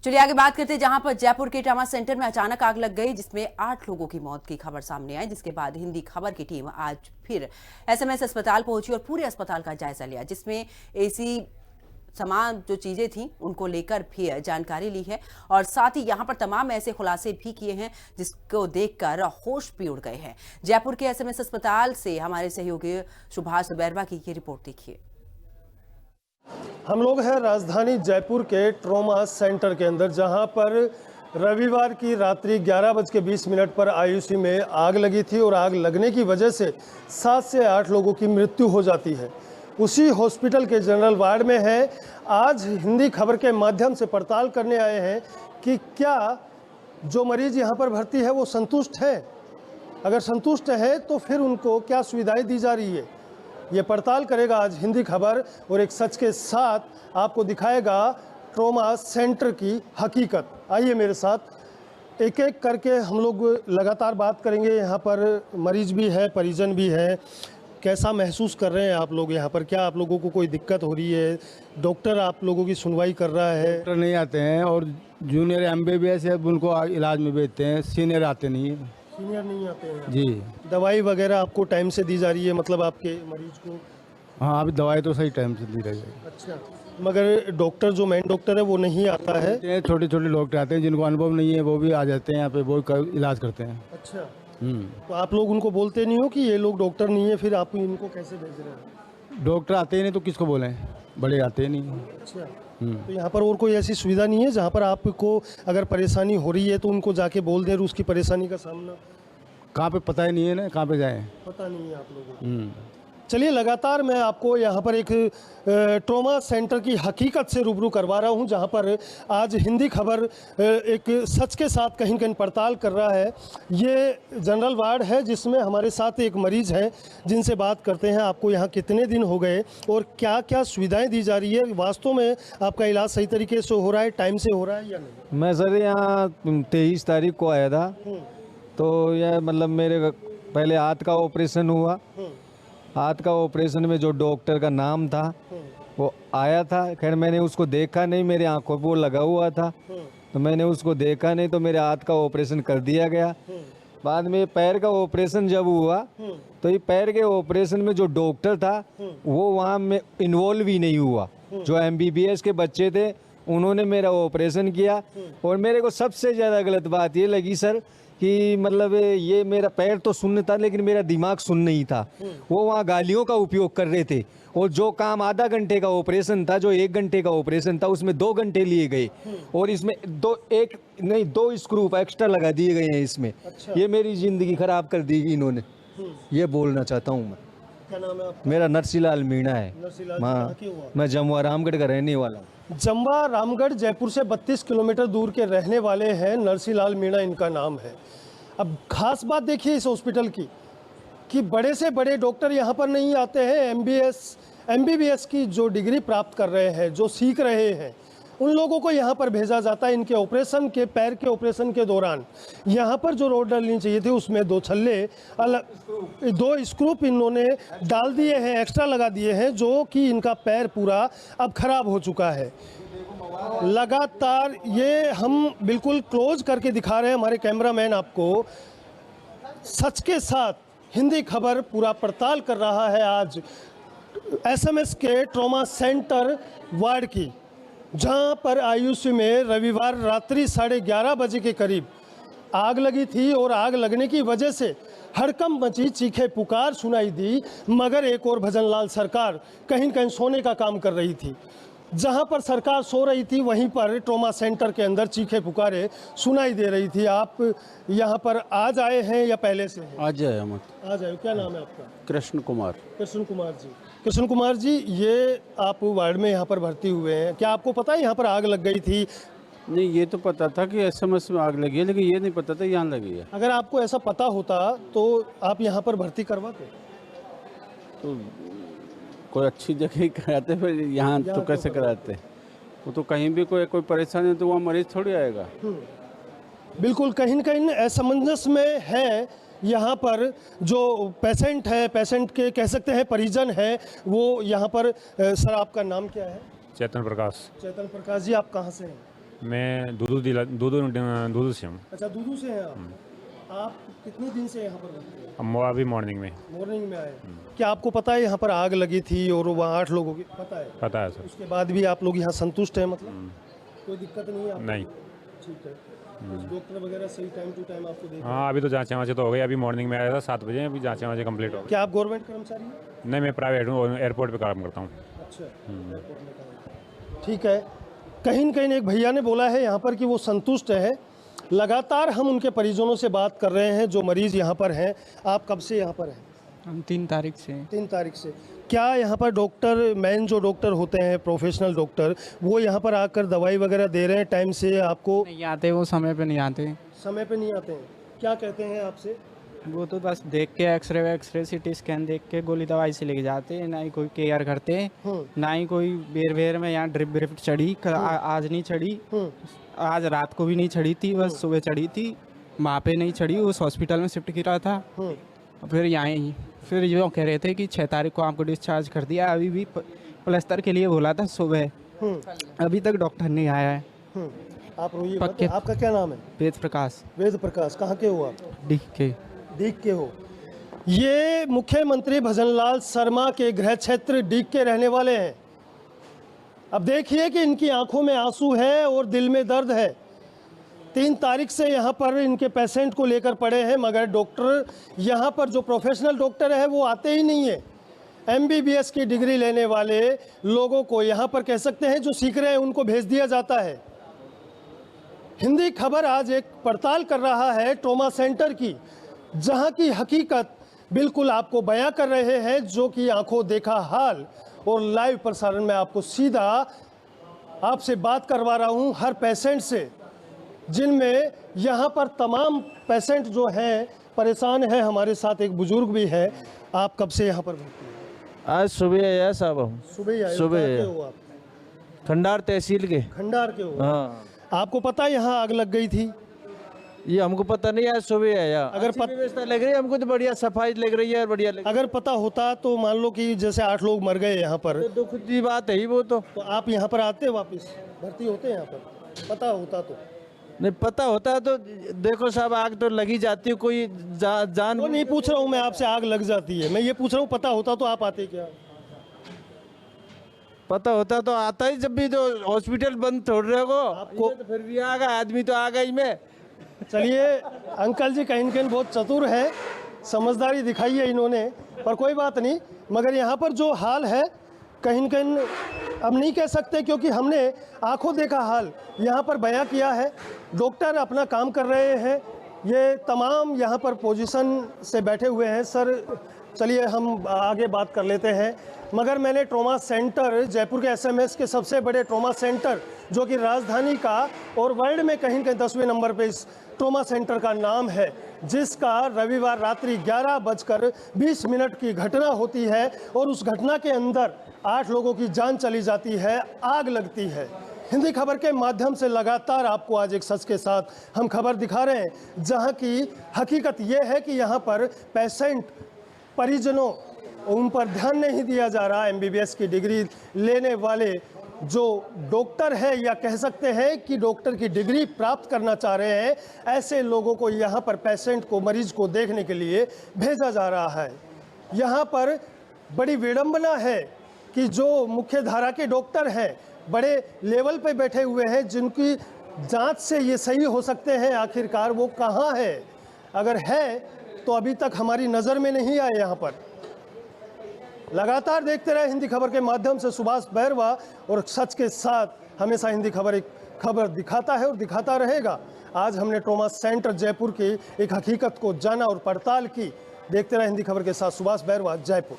चलिए आगे बात करते हैं, जहां पर जयपुर के ट्रॉमा सेंटर में अचानक आग लग गई, जिसमें 8 लोगों की मौत की खबर सामने आई। जिसके बाद हिंदी खबर की टीम आज फिर एसएमएस अस्पताल पहुंची और पूरे अस्पताल का जायजा लिया, जिसमें एसी सामान जो चीजें थी उनको लेकर भी जानकारी ली है और साथ ही यहां पर तमाम ऐसे खुलासे भी किए हैं जिसको देखकर होश भी उड़ गए हैं। जयपुर के एसएमएस अस्पताल से हमारे सहयोगी सुभाष बैरवा की ये रिपोर्ट देखिए। हम लोग हैं राजधानी जयपुर के ट्रॉमा सेंटर के अंदर, जहां पर रविवार की रात्रि 11:20 पर आईयूसी में आग लगी थी और आग लगने की वजह से 7 से 8 लोगों की मृत्यु हो जाती है। उसी हॉस्पिटल के जनरल वार्ड में है। आज हिंदी खबर के माध्यम से पड़ताल करने आए हैं कि क्या जो मरीज यहां पर भर्ती है वो संतुष्ट है, अगर संतुष्ट है तो फिर उनको क्या सुविधाएं दी जा रही है, ये पड़ताल करेगा आज हिंदी खबर और एक सच के साथ आपको दिखाएगा ट्रॉमा सेंटर की हकीकत। आइए मेरे साथ, एक एक करके हम लोग लगातार बात करेंगे। यहाँ पर मरीज भी है, परिजन भी है। कैसा महसूस कर रहे हैं आप लोग यहाँ पर? क्या आप लोगों को कोई दिक्कत हो रही है? डॉक्टर आप लोगों की सुनवाई कर रहा है? डॉक्टर नहीं आते हैं और जूनियर एमबीबीएस है उनको इलाज में भेजते हैं, सीनियर आते नहीं है। सीनियर नहीं आते हैं जी। दवाई वगैरह आपको टाइम से दी जा रही है, मतलब आपके मरीज को? हाँ, अभी दवाई तो सही टाइम से दी रही है। अच्छा, मगर डॉक्टर जो मेन डॉक्टर है वो नहीं आता है? छोटे छोटे डॉक्टर आते हैं जिनको अनुभव नहीं है, वो भी आ जाते हैं यहाँ पे, वो इलाज करते हैं। अच्छा, तो आप लोग उनको बोलते नहीं हो कि ये लोग डॉक्टर नहीं है, फिर आप इनको कैसे भेज रहे हैं? डॉक्टर आते ही नहीं तो किसको बोलें, बड़े आते ही नहीं। अच्छा, तो यहाँ पर और कोई ऐसी सुविधा नहीं है जहाँ पर आपको अगर परेशानी हो रही है तो उनको जाके बोल दें और उसकी परेशानी का सामना? कहाँ पे पता ही नहीं है ना, कहाँ पे जाएं, पता नहीं है आप लोगों को। चलिए लगातार मैं आपको यहाँ पर एक ट्रॉमा सेंटर की हकीकत से रूबरू करवा रहा हूँ, जहाँ पर आज हिंदी खबर एक सच के साथ कहीं कहीं पड़ताल कर रहा है। ये जनरल वार्ड है जिसमें हमारे साथ एक मरीज है जिनसे बात करते हैं। आपको यहाँ कितने दिन हो गए और क्या क्या सुविधाएं दी जा रही है? वास्तव में आपका इलाज सही तरीके से हो रहा है, टाइम से हो रहा है या नहीं? मैं सर यहाँ 23 तारीख को आया था, तो यह मतलब मेरे पहले हाथ का ऑपरेशन हुआ। हाथ का ऑपरेशन में जो डॉक्टर का नाम था वो आया था, खैर मैंने उसको देखा नहीं, मेरे आंखों पे वो लगा हुआ था तो मैंने उसको देखा नहीं, तो मेरे हाथ का ऑपरेशन कर दिया गया। बाद में पैर का ऑपरेशन जब हुआ तो ये पैर के ऑपरेशन में जो डॉक्टर था वो वहाँ में इन्वॉल्व ही नहीं हुआ। जो एमबीबीएस के बच्चे थे उन्होंने मेरा ऑपरेशन किया। और मेरे को सबसे ज़्यादा गलत बात ये लगी सर कि मतलब ये मेरा पैर तो सुन्न था लेकिन मेरा दिमाग सुन नहीं था। वो वहाँ गालियों का उपयोग कर रहे थे और जो काम आधा घंटे का ऑपरेशन था, जो 1 घंटे का ऑपरेशन था, उसमें 2 घंटे लिए गए और इसमें दो स्क्रू एक्स्ट्रा लगा दिए गए हैं इसमें। अच्छा। ये मेरी ज़िंदगी ख़राब कर दी इन्होंने, ये बोलना चाहता हूँ मैं। क्या नाम है आपका? मेरा नरसीलाल मीणा है। मैं जमुआ रामगढ़ का रहने वाला हूँ। जमुआ रामगढ़ जयपुर से 32 किलोमीटर दूर के रहने वाले हैं। नरसीलाल मीणा इनका नाम है। अब खास बात देखिए इस हॉस्पिटल की कि बड़े से बड़े डॉक्टर यहाँ पर नहीं आते हैं। एमबीबीएस की जो डिग्री प्राप्त कर रहे हैं, जो सीख रहे हैं, उन लोगों को यहाँ पर भेजा जाता है। इनके ऑपरेशन के, पैर के ऑपरेशन के दौरान यहाँ पर जो रोड डलनी चाहिए थी उसमें 2 छल्ले अलग, 2 स्क्रू इन्होंने डाल दिए हैं, एक्स्ट्रा लगा दिए हैं, जो कि इनका पैर पूरा अब खराब हो चुका है। लगातार ये हम बिल्कुल क्लोज करके दिखा रहे हैं हमारे कैमरामैन आपको। सच के साथ हिंदी खबर पूरा पड़ताल कर रहा है आज एसएमएस के ट्रॉमा सेंटर वार्ड की, जहां पर आईयूसी में रविवार रात्रि 11:30 बजे के करीब आग लगी थी और आग लगने की वजह से हड़कंप मची, चीखे पुकार सुनाई दी। मगर एक और भजनलाल सरकार कहीं कहीं सोने का काम कर रही थी। जहां पर सरकार सो रही थी वहीं पर ट्रॉमा सेंटर के अंदर चीखे पुकारे सुनाई दे रही थी। आप यहां पर आज आए हैं या पहले से हैं? आज आए हम। आज आए। क्या नाम है आपका? कृष्ण कुमार। कृष्ण कुमार जी। कृष्ण कुमार जी, ये आप वार्ड में यहाँ पर भर्ती हुए हैं, क्या आपको पता है यहाँ पर आग लग गई थी? नहीं, ये तो पता था कि एसएमएस में आग लगी है, लेकिन ये नहीं पता था यहाँ लगी है। अगर आपको ऐसा पता होता तो आप यहाँ पर भर्ती करवाते? तो कोई अच्छी जगह ही कराते, फिर यहाँ तो कैसे कराते? वो तो कहीं भी कोई परेशानी तो वहाँ मरीज थोड़ी आएगा। बिल्कुल, कहीं न कहीं असमंजस में है। यहाँ पर जो पेशेंट है, पेशेंट के कह सकते हैं परिजन है, वो यहाँ पर। सर आपका नाम क्या है? चेतन प्रकाश। चेतन प्रकाश जी, आप कहाँ से हैं? मैं दूधू से हूँ। अच्छा, दूधू से हैं आप कितने दिन से यहाँ पर रहते हैं? अभी मॉर्निंग में। मॉर्निंग में आए। क्या आपको पता है यहाँ पर आग लगी थी और वहाँ 8 लोगों की? पता है सर। उसके बाद भी आप लोग यहाँ संतुष्ट हैं? मतलब कोई दिक्कत नहीं है आपको? नहीं। ठीक है। कुछ डॉक्टर वगैरह सही टाइम टू टाइम आपको देख? हाँ, अभी तो जाँचें वाँचें तो हो गई। अभी मॉर्निंग में आया था 7 बजे, अभी जाँचें वाँचें कंप्लीट हो गई। क्या आप गवर्नमेंट कर्मचारी हैं? नहीं, मैं प्राइवेट हूँ, एयरपोर्ट पे काम करता हूँ। अच्छा, एयरपोर्ट में काम। ठीक है। कहीं न कहीं एक भैया ने बोला है यहाँ पर कि वो संतुष्ट है। लगातार हम उनके परिजनों से बात कर रहे हैं जो मरीज यहाँ पर हैं। आप कब से यहाँ पर हैं? हम 3 तारीख से। 3 तारीख से। क्या यहाँ पर डॉक्टर, मेन जो डॉक्टर होते हैं, प्रोफेशनल डॉक्टर, वो यहाँ पर आकर दवाई वगैरह दे रहे हैं टाइम से आपको? नहीं आते, वो समय पे नहीं आते। समय पे नहीं आते हैं। क्या कहते हैं आपसे? वो तो बस देख के एक्सरे सीटी स्कैन देख के गोली दवाई से लेके जाते हैं, ना ही कोई केयर करते, ना ही कोई बेर में यहाँ ड्रिप व्रिप चढ़ी। आज नहीं चढ़ी, आज रात को भी नहीं चढ़ी थी, बस सुबह चढ़ी थी। वहाँ पे नहीं चढ़ी, उस हॉस्पिटल में शिफ्ट किया था। फिर यहाँ फिर ये कह रहे थे कि 6 तारीख को आपको डिस्चार्ज कर दिया। अभी भी प्लस्तर के लिए बोला था सुबह, अभी तक डॉक्टर नहीं आया है। आप रोइए मत। आपका क्या नाम है? वेद प्रकाश। वेद प्रकाश। कहाँ के हो आप? डीग के हो। ये मुख्यमंत्री भजनलाल शर्मा के गृह क्षेत्र डीग के रहने वाले हैं। अब देखिए कि इनकी आंखों में आंसू है और दिल में दर्द है। 3 तारीख से यहाँ पर इनके पेशेंट को लेकर पड़े हैं, मगर डॉक्टर यहाँ पर जो प्रोफेशनल डॉक्टर है वो आते ही नहीं है। MBBS की डिग्री लेने वाले लोगों को यहाँ पर कह सकते हैं जो सीख रहे हैं उनको भेज दिया जाता है। हिंदी खबर आज एक पड़ताल कर रहा है ट्रॉमा सेंटर की, जहाँ की हकीकत बिल्कुल आपको बयां कर रहे हैं, जो कि आंखों देखा हाल। और लाइव प्रसारण में आपको सीधा आपसे बात करवा रहा हूँ हर पेशेंट से, जिनमें यहाँ पर तमाम पेशेंट जो हैं परेशान हैं। हमारे साथ एक बुजुर्ग भी है। आप कब से यहाँ पर भर्ती हैं? आज सुबह आया साहब। हम सुबह आए। सुबह कहाँ के हो आप? खंडार तहसील के। खंडार के हो? हाँ। आपको पता है यहाँ आग लग गई थी? ये हमको पता नहीं, आज सुबह आया। अगर व्यवस्था लग रही है हमको तो, बढ़िया सफाई लग रही है, बढ़िया लग। अगर पता होता तो मान लो कि जैसे 8 लोग मर गए यहाँ पर, तो दुख की बात है ही वो तो आप यहाँ पर आते वापस भर्ती होते यहाँ पर? पता होता तो नहीं, पता होता तो देखो साहब, आग तो लगी जाती है, कोई जान वो नहीं पूछ रहा हूँ मैं आपसे, आग लग जाती है। मैं ये पूछ रहा हूँ पता होता तो आप आते क्या? पता होता तो आता ही, जब भी तो हॉस्पिटल बंद छोड़ रहे हो आपको तो फिर भी आ गया आदमी, तो आ गई में। चलिए, अंकल जी कहीं न कहीं बहुत चतुर है, समझदारी दिखाई है इन्होंने, पर कोई बात नहीं। मगर यहाँ पर जो हाल है कहीं न कहीं अब नहीं कह सकते, क्योंकि हमने आंखों देखा हाल यहाँ पर बयां किया है। डॉक्टर अपना काम कर रहे हैं, ये तमाम यहाँ पर पोजीशन से बैठे हुए हैं। सर चलिए हम आगे बात कर लेते हैं। मगर मैंने ट्रॉमा सेंटर, जयपुर के SMS के सबसे बड़े ट्रॉमा सेंटर, जो कि राजधानी का और वर्ल्ड में कहीं न कहीं 10वें नंबर पे इस ट्रॉमा सेंटर का नाम है, जिसका रविवार रात्रि 11:20 की घटना होती है और उस घटना के अंदर 8 लोगों की जान चली जाती है, आग लगती है। हिंदी खबर के माध्यम से लगातार आपको आज एक सच के साथ हम खबर दिखा रहे हैं, जहां की हकीकत ये है कि यहाँ पर पेशेंट परिजनों, उन पर ध्यान नहीं दिया जा रहा। MBBS की डिग्री लेने वाले जो डॉक्टर है, या कह सकते हैं कि डॉक्टर की डिग्री प्राप्त करना चाह रहे हैं, ऐसे लोगों को यहाँ पर पेशेंट को, मरीज को देखने के लिए भेजा जा रहा है। यहाँ पर बड़ी विडंबना है कि जो मुख्य धारा के डॉक्टर हैं, बड़े लेवल पे बैठे हुए हैं, जिनकी जांच से ये सही हो सकते हैं, आखिरकार वो कहाँ है? अगर है तो अभी तक हमारी नज़र में नहीं आए। यहाँ पर लगातार देखते रहे हिंदी खबर के माध्यम से सुभाष बैरवा, और सच के साथ हमेशा हिंदी खबर एक खबर दिखाता है और दिखाता रहेगा। आज हमने ट्रॉमा सेंटर जयपुर की एक हकीकत को जाना और पड़ताल की। देखते रहे हिंदी खबर के साथ सुभाष बैरवा, जयपुर।